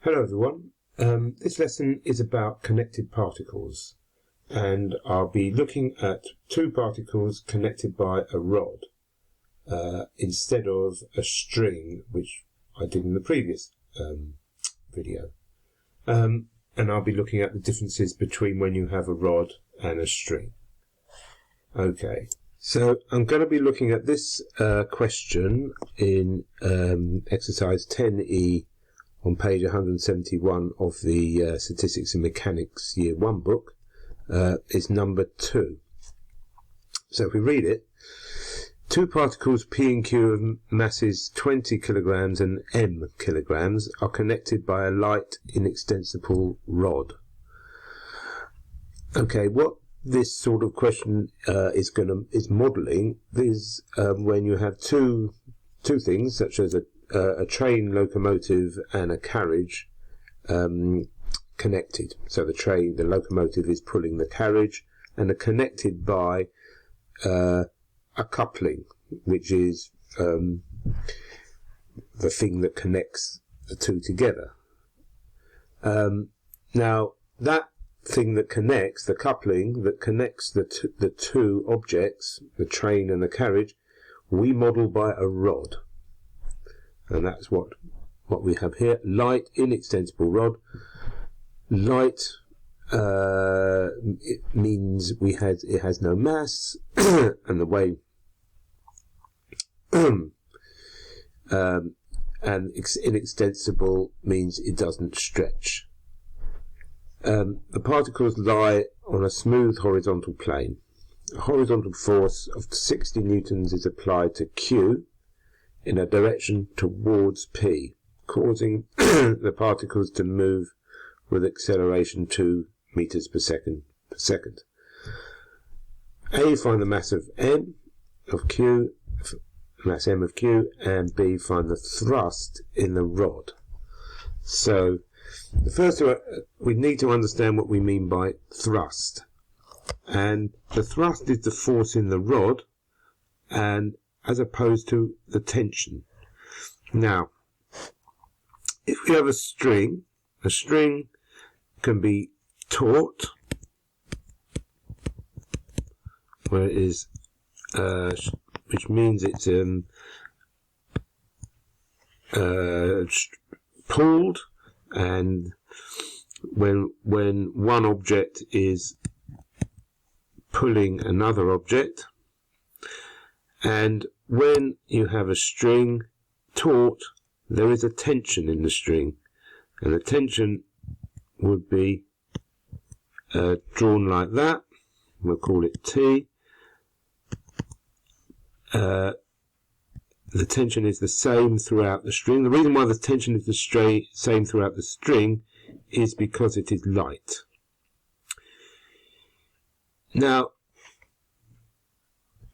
Hello everyone, this lesson is about connected particles, and I'll be looking at two particles connected by a rod instead of a string, which I did in the previous video. And I'll be looking at the differences between when you have a rod and a string. Okay, so I'm going to be looking at this question in exercise 10E on page 171 of the Statistics and Mechanics Year 1 book. Is number 2. So if we read it, two particles P and Q of masses 20 kilograms and M kilograms are connected by a light inextensible rod. Okay, what this sort of question is modelling is when you have two things, such as a train, locomotive and a carriage connected. So the locomotive is pulling the carriage and are connected by a coupling, which is the thing that connects the two together. Now that thing that connects, the coupling that connects the two objects, the train and the carriage, we model by a rod. And that's what we have here. Light, inextensible rod. Light it means it has no mass, and the way and inextensible means it doesn't stretch. The particles lie on a smooth horizontal plane. A horizontal force of 60 newtons is applied to Q in a direction towards P, causing the particles to move with acceleration 2 meters per second. A, find the mass of M of Q, mass M of Q, and B, find the thrust in the rod. So the first we need to understand what we mean by thrust. And the thrust is the force in the rod, and as opposed to the tension. Now, if we have a string can be taut, where it is, which means it's pulled, and when one object is pulling another object. And when you have a string taut, there is a tension in the string, and the tension would be drawn like that. We'll call it T. The tension is the same throughout the string. The reason why the tension is the same throughout the string is because it is light. Now,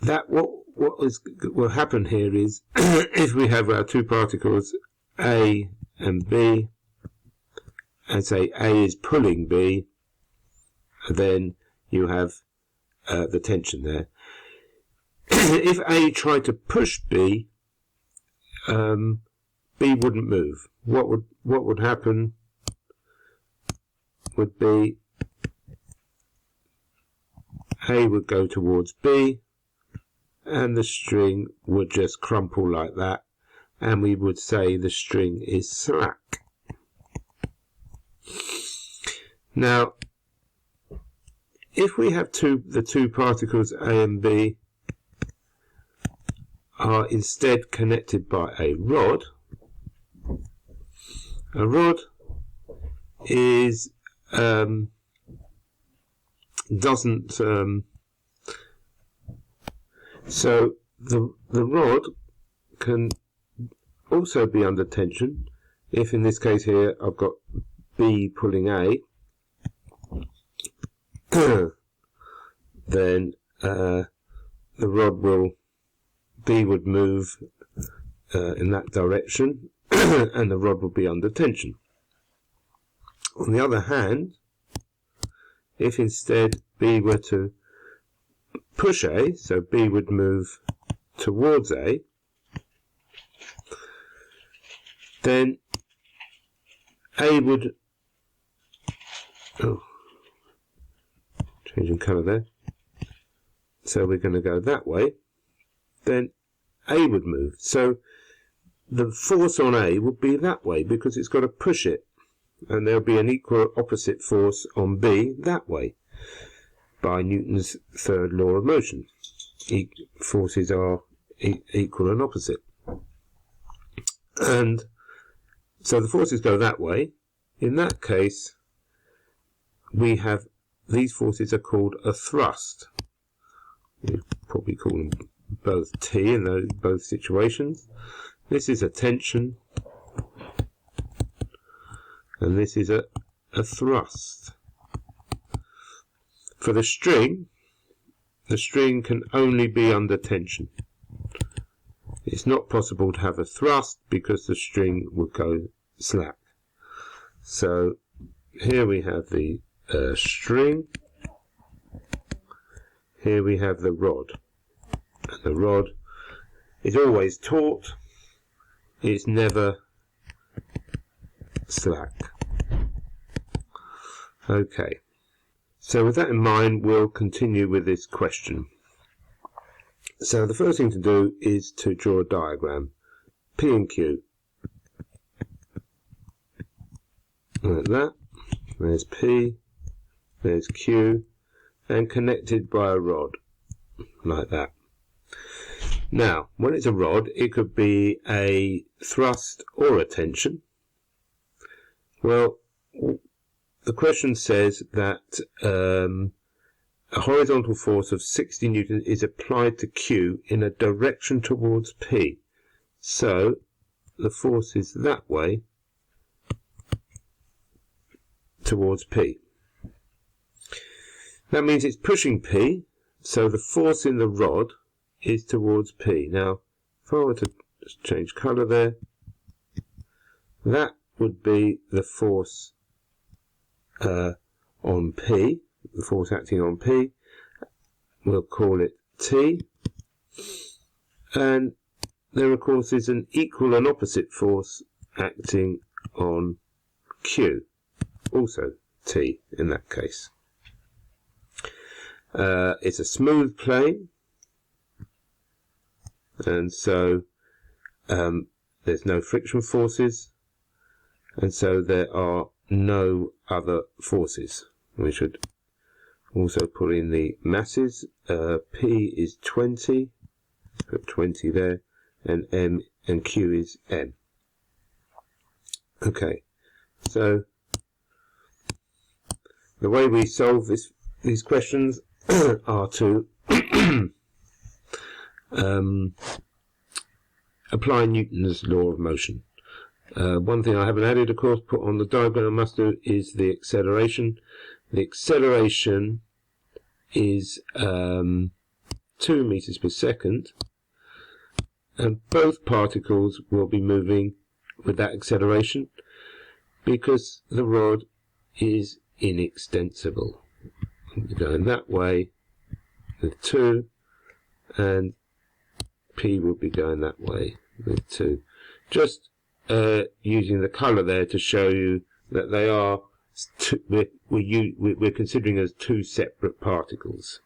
that what will happen here is if we have our two particles A and B, and say A is pulling B, then you have the tension there. If A tried to push B, B wouldn't move. What would happen would be A would go towards B, and the string would just crumple like that, and we would say the string is slack. Now, if we have the two particles A and B are instead connected by a rod is doesn't so the rod can also be under tension. If in this case here I've got B pulling A, then the rod B would move in that direction, and the rod would be under tension. On the other hand, if instead B were to push A, so B would move towards A, then A would, changing colour there, so we're going to go that way, then A would move. So the force on A would be that way because it's got to push it, and there'll be an equal opposite force on B that way by Newton's third law of motion. Forces are equal and opposite. And so the forces go that way. In that case, we have, these forces are called a thrust. We probably call them both T in those both situations. This is a tension, and this is a thrust. For the string can only be under tension. It's not possible to have a thrust because the string would go slack. So here we have the string, here we have the rod, and the rod is always taut, it's never slack. Okay, so with that in mind, we'll continue with this question. So the first thing to do is to draw a diagram, P and Q, like that. There's P, there's Q, and connected by a rod, like that. Now, when it's a rod, it could be a thrust or a tension. Well, the question says that a horizontal force of 60 newtons is applied to Q in a direction towards P. So the force is that way towards P. That means it's pushing P, so the force in the rod is towards P. Now, if I were to just change colour there, that would be the force on P, the force acting on P. We'll call it T. And there, of course, is an equal and opposite force acting on Q, also T in that case. It's a smooth plane, and so there's no friction forces, and so there are no other forces. We should also put in the masses. P is 20, put 20 there, and M and Q is M. Okay, so the way we solve these questions are to apply Newton's law of motion. One thing I haven't added, of course, put on the diagram I must do, is the acceleration. The acceleration is 2 meters per second, and both particles will be moving with that acceleration because the rod is inextensible. We're going that way with 2, and P will be going that way with 2. Just using the colour there to show you that they are we're considering as 2 separate particles.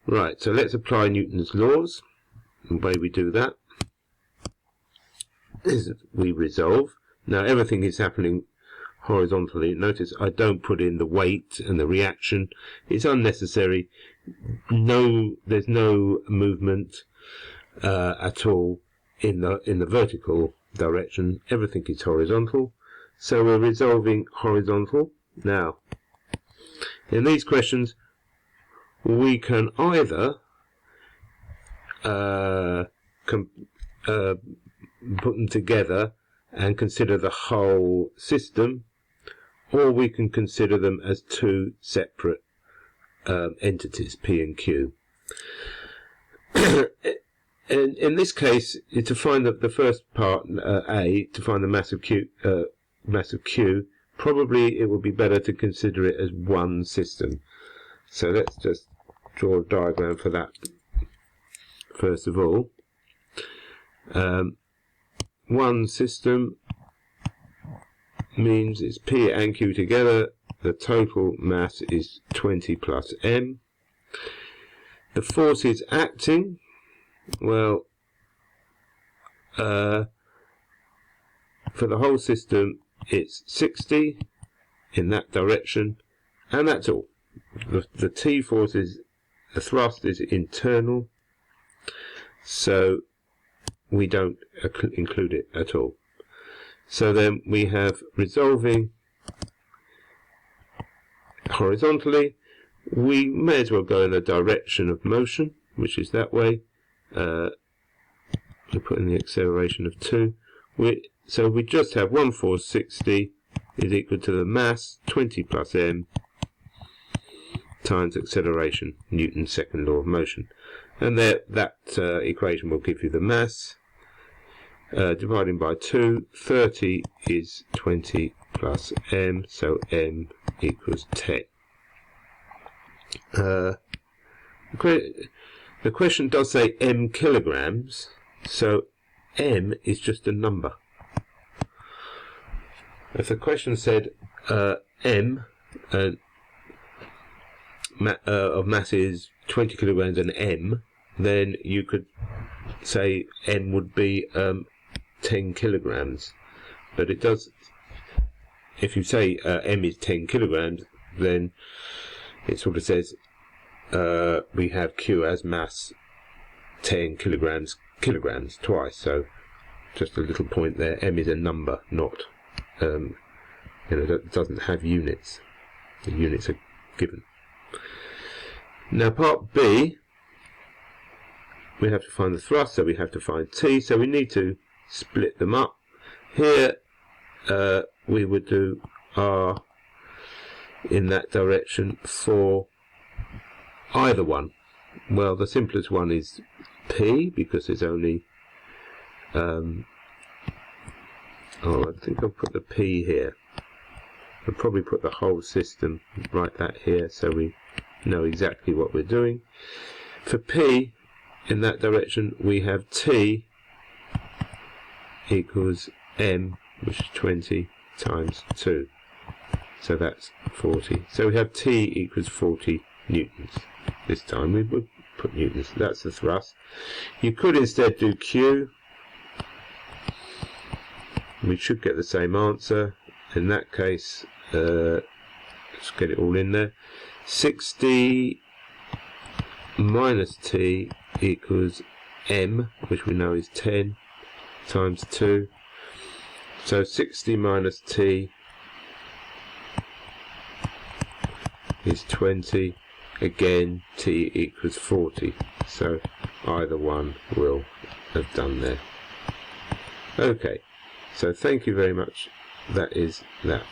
Right, so let's apply Newton's laws. The way we do that is we resolve. Now everything is happening horizontally. Notice I don't put in the weight and the reaction. It's unnecessary. There's no movement at all in the vertical direction. Everything is horizontal. So we're resolving horizontal. Now, in these questions, we can either put them together and consider the whole system, or we can consider them as 2 separate entities, P and Q. In this case, to find the first part, A, to find the mass of Q, probably it would be better to consider it as one system. So let's just draw a diagram for that first of all. One system, means it's P and Q together. The total mass is 20 plus M. The forces acting, well, for the whole system it's 60 in that direction, and that's all. The T force is, the thrust is internal, so we don't include it at all. So then we have resolving horizontally. We may as well go in the direction of motion, which is that way. We put in the acceleration of 2. So we just have one force 60 is equal to the mass 20 plus m times acceleration, Newton's second law of motion. And that equation will give you the mass. Dividing by 2, 30 is 20 plus m, so m equals 10. The question does say m kilograms, so m is just a number. If the question said m of mass is 20 kilograms and m, then you could say m would be 10 kilograms. But it does, if you say m is 10 kilograms, then it sort of says we have Q as mass 10 kilograms twice. So just a little point there, m is a number, not it doesn't have units. The units are given. Now part B, we have to find the thrust, so we have to find T, so we need to split them up. Here we would do R in that direction for either one. Well, the simplest one is P, because it's only I think I'll put the P here. I'll probably put the whole system, write that here so we know exactly what we're doing. For P in that direction we have T equals M, which is 20 times 2, so that's 40. So we have T equals 40 newtons. This time we would put newtons. That's the thrust. You could instead do Q. We should get the same answer. In that case, let's get it all in there. 60 minus T equals M, which we know is 10 times 2. So 60 minus T is 20. Again, T equals 40. So either one will have done there. Okay, so thank you very much. That is that.